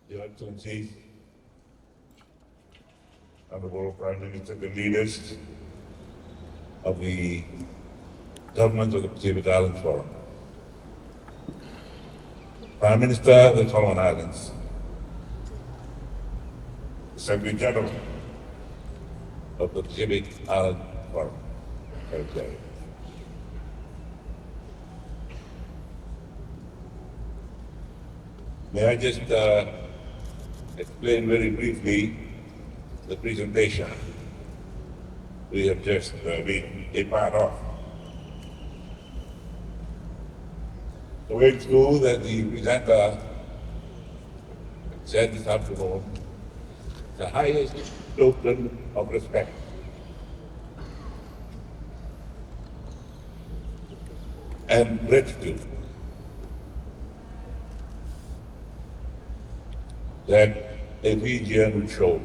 Your Excellencies, Honourable Prime Minister, the leaders of the governments of the Pacific Islands Forum, Prime Minister of the Solomon Islands, the Secretary General of the Pacific Island Forum, Secretary. May I just explain very briefly the presentation we have just been a part of. The way through that the presenter said this afternoon, the highest token of respect. And gratitude that a Fijian would show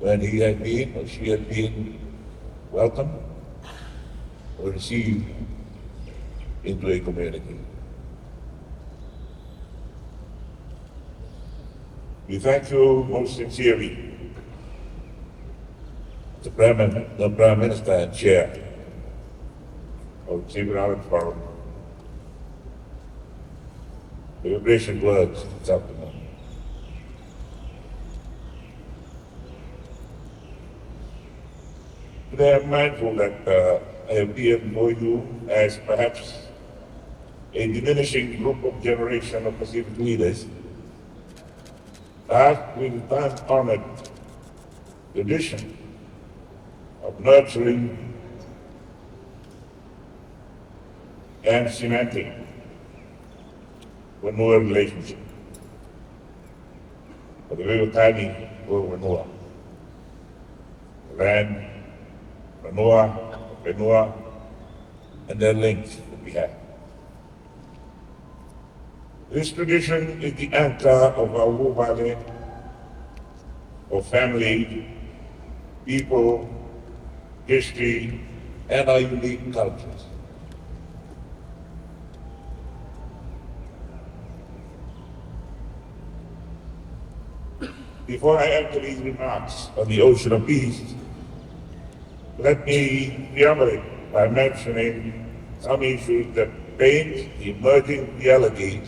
when he had been or she had been welcomed or received into a community. We thank you most sincerely, the Prime Minister and Chair of the Pacific Island Forum, for your gracious words this afternoon. Today I'm mindful that I appear before you as perhaps a diminishing group of generation of Pacific leaders, tasked with the time-honored tradition of nurturing and cementing Vanua relationship. For the very tiny Vanua, land, Vanua, and their links that we have. This tradition is the anchor of our Wubale, of family, people, history, and our unique cultures. Before I enter these remarks on the ocean of peace, let me preamble by mentioning some issues that paint the emerging reality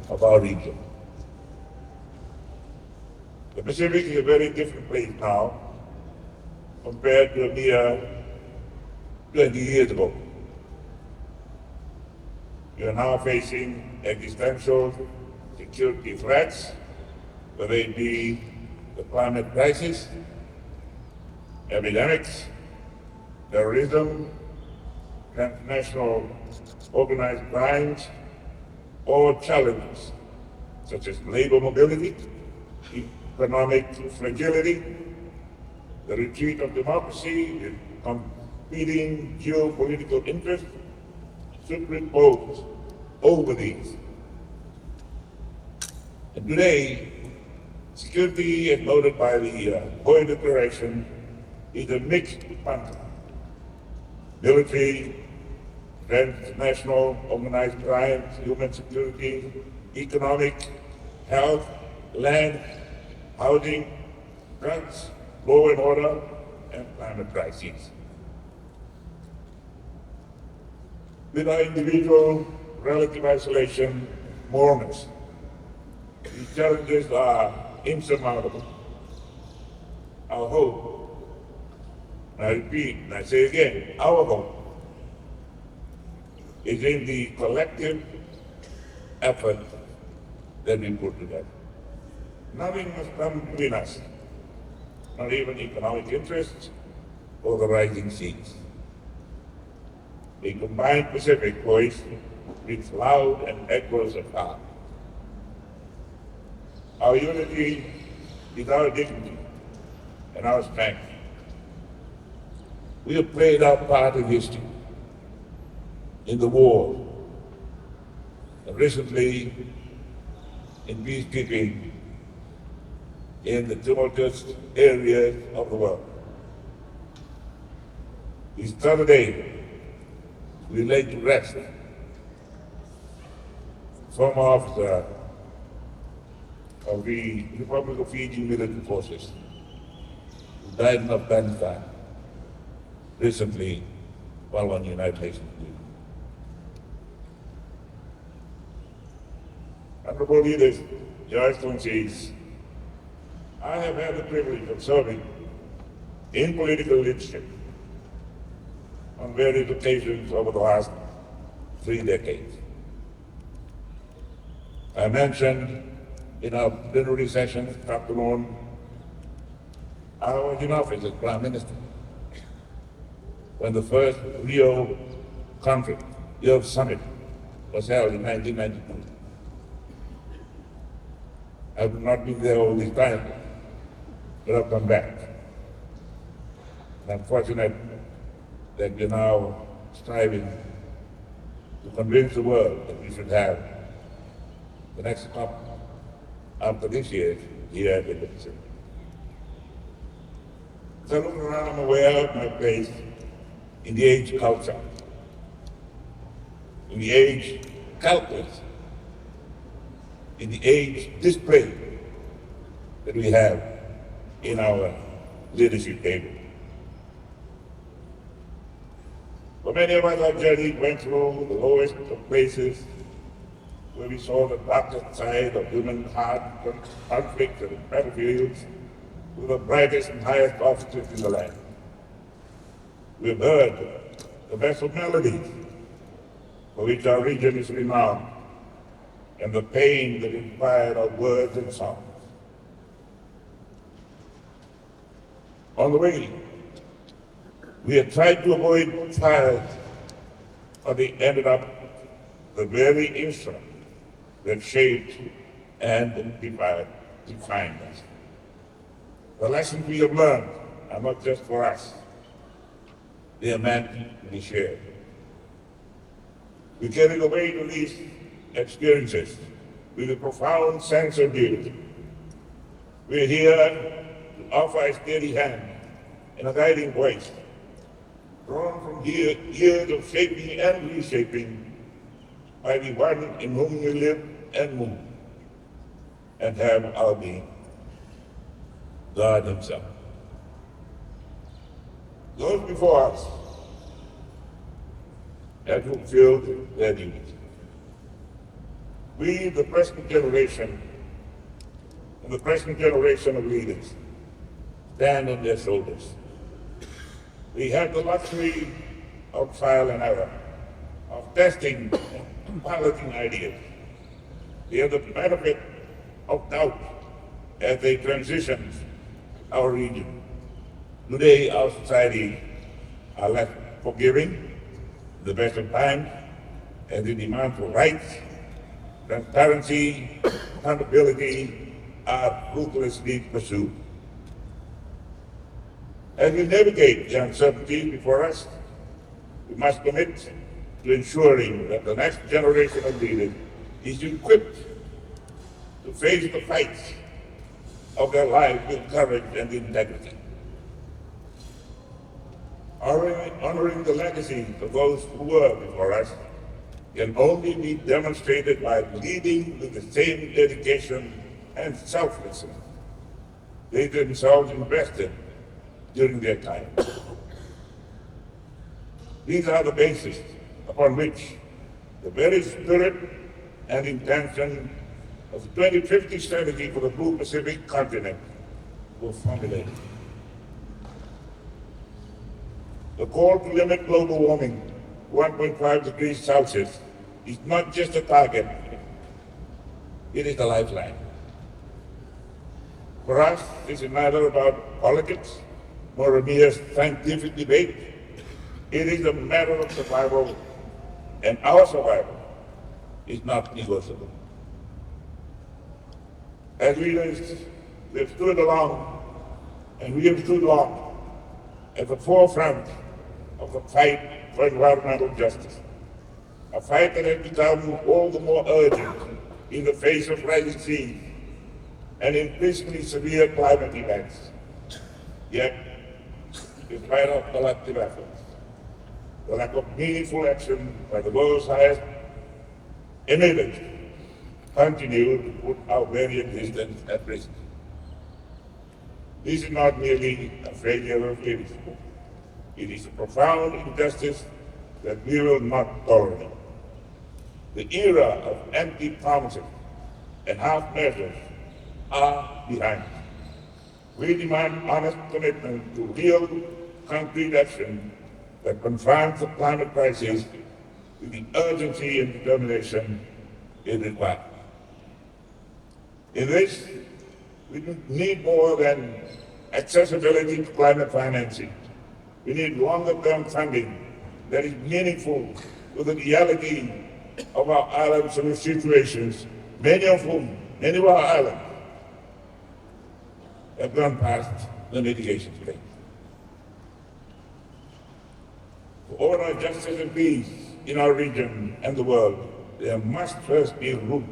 of our region. The Pacific is a very different place now compared to a mere 20 years ago. We are now facing existential security threats, whether it be the climate crisis, epidemics, terrorism, transnational organized crimes, or challenges such as labor mobility, economic fragility, the retreat of democracy with competing geopolitical interests superimposed over these. And today, security, as noted by the 𝐏eace, is a mixed bundle. Military, transnational organized crime, human security, economic, health, land, housing, drugs, law and order, and climate crises. With our individual relative isolation, mourners, these challenges are insurmountable. Our hope, and I repeat, and I say again, our hope is in the collective effort that we put together. Nothing must come between us, not even economic interests or the rising seas. A combined Pacific voice speaks loud and echoes afar. Our unity is our dignity and our strength. We have played our part in history, in the war, and recently in peacekeeping in the tumultuous areas of the world. This Saturday, we lay to rest former officer of the Republic of Fiji military forces, who died in Afghanistan recently while on United Nations duty. Honourable leaders, Your Excellencies, I have had the privilege of serving in political leadership on various occasions over the last 3 decades. I mentioned in our plenary session this afternoon, I was in office as Prime Minister when the first Rio conference, Rio summit, was held in 1992. I've not been there all this time, but I've come back. And I'm fortunate that we're now striving to convince the world that we should have the next COP after this year here at the 𝐏eace. As I look around, I'm aware of my place in the age culture, in the age calculus, in the age display that we have in our leadership table. For many of us, our journey went through the lowest of places where we saw the darkest side of human heart, conflict and battlefields with the brightest and highest officers in the land. We've heard the best of melodies for which our region is renowned, and the pain that inspired our words and songs. On the way, we have tried to avoid fires, but they ended up the very instrument that shaped and defined us. The lessons we have learned are not just for us. They are meant to be shared. We carry away to these experiences with a profound sense of duty. We're here to offer a steady hand and a guiding voice, drawn from years of shaping and reshaping by the one in whom we live and move and have our being, God Himself. Those before us have fulfilled their duties. We, the present generation, and the present generation of leaders, stand on their shoulders. We have the luxury of trial and error, of testing and piloting ideas. We have the benefit of doubt as they transition our region. Today, our society are less forgiving, the best of times, and the demand for rights, transparency, accountability are ruthlessly pursued. As we navigate the uncertainties before us, we must commit to ensuring that the next generation of leaders is equipped to face the fights of their lives with courage and integrity. Honoring the legacy of those who were before us can only be demonstrated by leading with the same dedication and selflessness they themselves invested during their time. These are the basis upon which the very spirit and intention of the 2050 strategy for the Blue Pacific continent were formulated. The call to limit global warming to 1.5 degrees Celsius is not just a target, it is a lifeline. For us, this is neither about politics nor a mere scientific debate. It is a matter of survival, and our survival is not negotiable. As leaders, we have stood along, and we have stood long at the forefront of the fight for environmental justice, a fight that has become all the more urgent in the face of rising seas and increasingly severe climate events. Yet, despite our collective efforts, the lack of meaningful action by the world's highest emitters continue to put our very existence at risk. This is not merely a failure of leadership. It is a profound injustice that we will not tolerate. The era of empty promises and half measures are behind us. We demand honest commitment to real, concrete action that confronts the climate crisis with the urgency and determination it requires. In this, we need more than accessibility to climate financing. We need longer-term funding that is meaningful to the reality of our islands and situations, many of our islands have gone past the mitigation stage. For order, justice, and peace in our region and the world, there must first be room.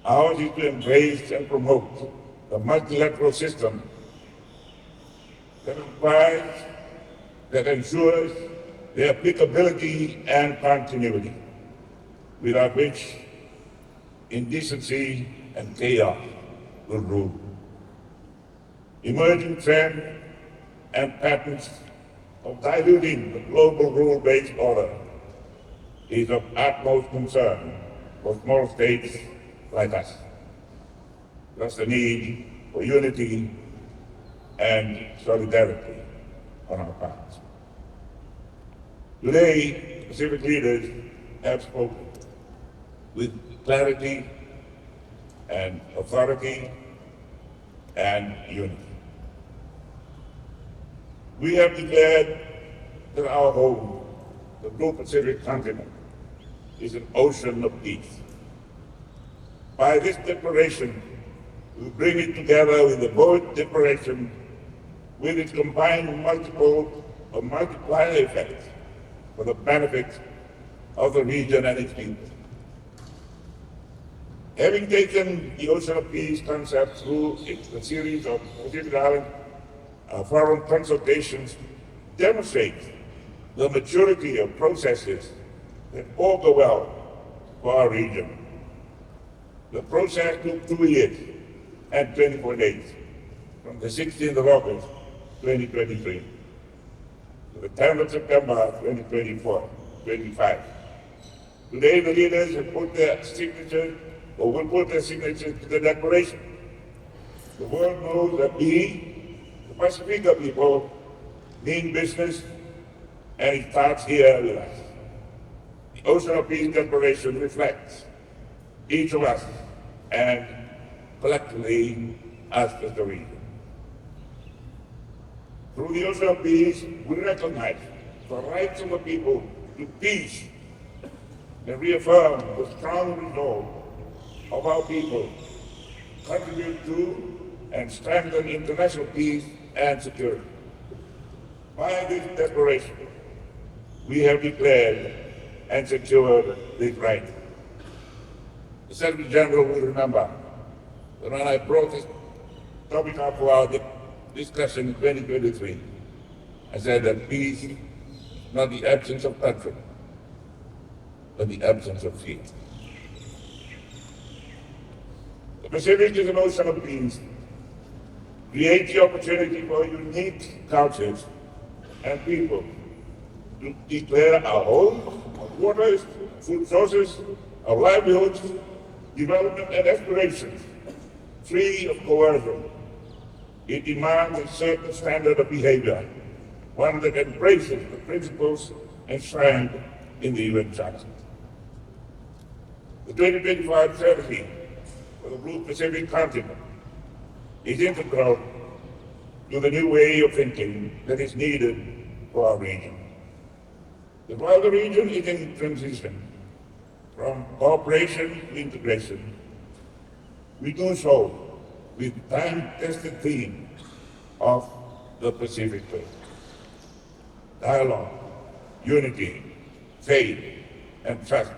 Ours is to embrace and promote the multilateral system that ensures their applicability and continuity, without which indecency and chaos will rule. Emerging trends and patterns of diluting the global rule-based order is of utmost concern for small states like us. Thus the need for unity and solidarity on our part. Today, Pacific leaders have spoken with clarity and authority and unity. We have declared that our home, the blue Pacific continent, is an ocean of peace. By this declaration, we bring it together with the Board Declaration with its combined multiplier effects for the benefit of the region and its people. Having taken the Ocean of Peace concept through a series of Pacific Island forum consultations, demonstrates the maturity of processes that augur well for our region. The process took 2 years and 24 days, from the 16th of August, 2023, to the 10th of September, 2025. Today, the leaders have put their signatures, or will put their signatures to the declaration. The world knows that we, the Pacifica people, mean business, and it starts here with us. The Ocean of Peace Declaration reflects each of us and collectively us as the region. Through the Ocean of Peace, we recognize the rights of the people to peace and reaffirm the strong resolve of our people to contribute to and strengthen international peace and security. By this declaration, we have declared and secured this right. The Secretary General will remember that when I brought this topic up for our discussion in 2023, I said that peace is not the absence of conflict, but the absence of fear. The Pacific is an ocean of peace, creates the opportunity for unique cultures and people to declare our homes, our waters, food sources, our livelihoods, development and aspirations, free of coercion. It demands a certain standard of behavior, one that embraces the principles enshrined in the UN Charter. The 2025 strategy for the Blue Pacific continent is integral to the new way of thinking that is needed for our region. But while the region is in transition from cooperation to integration, we do so with time-tested theme of the Pacific way. Dialogue, unity, faith, and trust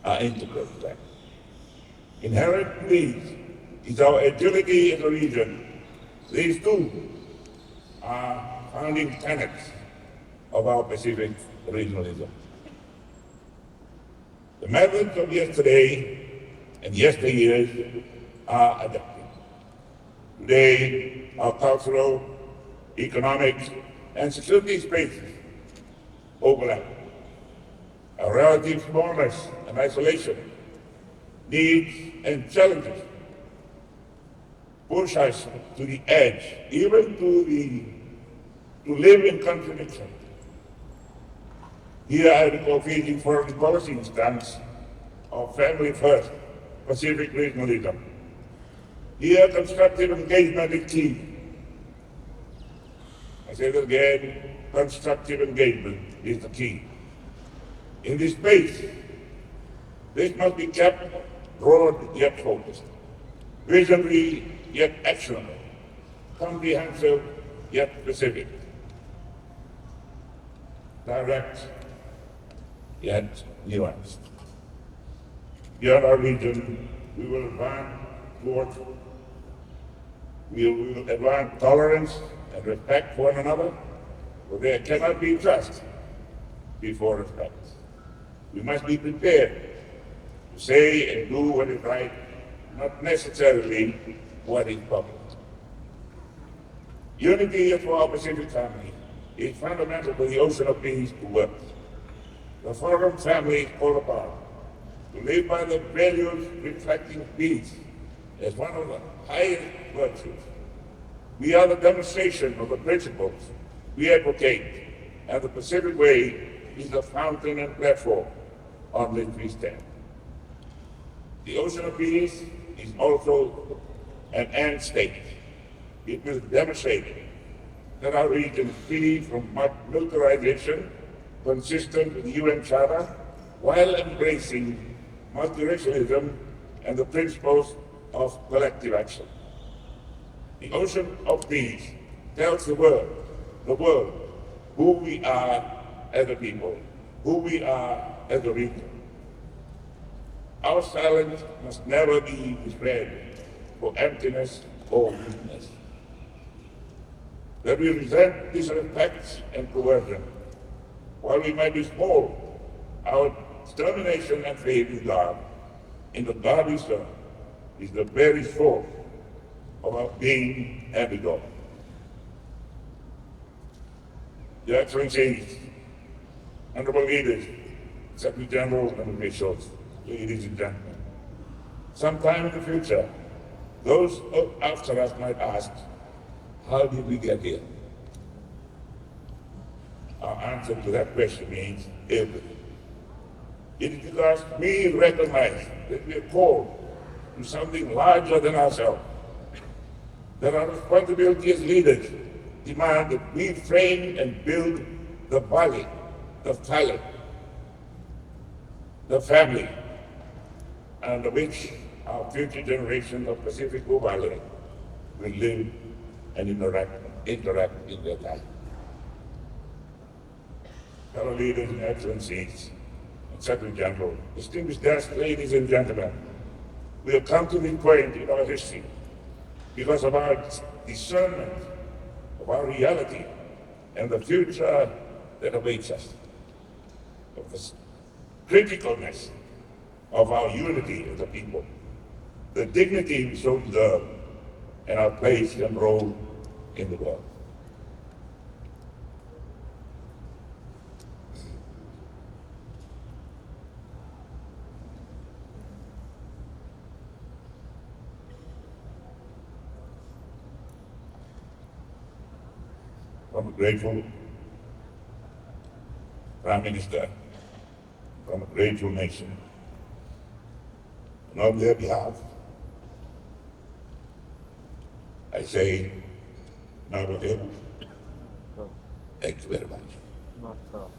are integral to that. Inherent in these is our agility in the region. These two are founding tenets of our Pacific regionalism. The methods of yesterday and yesteryears are adapting. Today, our cultural, economic, and security spaces overlap. Our relative smallness and isolation, needs and challenges push us to the edge, even to live in contradiction. Here I recall Fiji foreign policy stance of family first, Pacific regionalism. Here constructive engagement is key. I say that again, constructive engagement is the key. In this space, this must be kept broad yet focused, visionary yet actionable, comprehensive yet specific, direct yet nuanced. Beyond our region, we will advance towards tolerance and respect for one another, for there cannot be trust before respect. We must be prepared to say and do what is right, not necessarily what is public. Unity for our Pacific family is fundamental for the ocean of peace to work. The foreign family is called upon to live by the values reflecting peace as one of the highest virtues. We are the demonstration of the principles we advocate, and the Pacific Way is the fountain and platform on which we stand. The ocean of peace is also an end state. It will demonstrate that our region is free from militarization, consistent with the UN Charter, while embracing multiracialism and the principles of collective action. The ocean of peace tells the world, who we are as a people, who we are as a region. Our silence must never be misread for emptiness or weakness. That we resent disrespect and coercion. While we might be small, our determination and faith in God, in the God we serve, is the very source of our being and belonging. Your Excellencies, Honourable Leaders, Secretary General and officials, ladies and gentlemen, sometime in the future, those after us might ask, how did we get here? Our answer to that question means everything. It is because we recognize that we are called to something larger than ourselves, that our responsibility as leaders demand that we frame and build the valley, the valley, the family, under which our future generations of Pacific Valley will live and interact in their life. Fellow leaders and excellencies, and Secretary General, distinguished guests, ladies and gentlemen, we have come to this point in our history because of our discernment of our reality and the future that awaits us, of the criticalness of our unity as a people, the dignity we so deserve, and our place and role in the world. I'm grateful Prime Minister from a grateful nation. And on their behalf, I say, Honorable, thank you very much.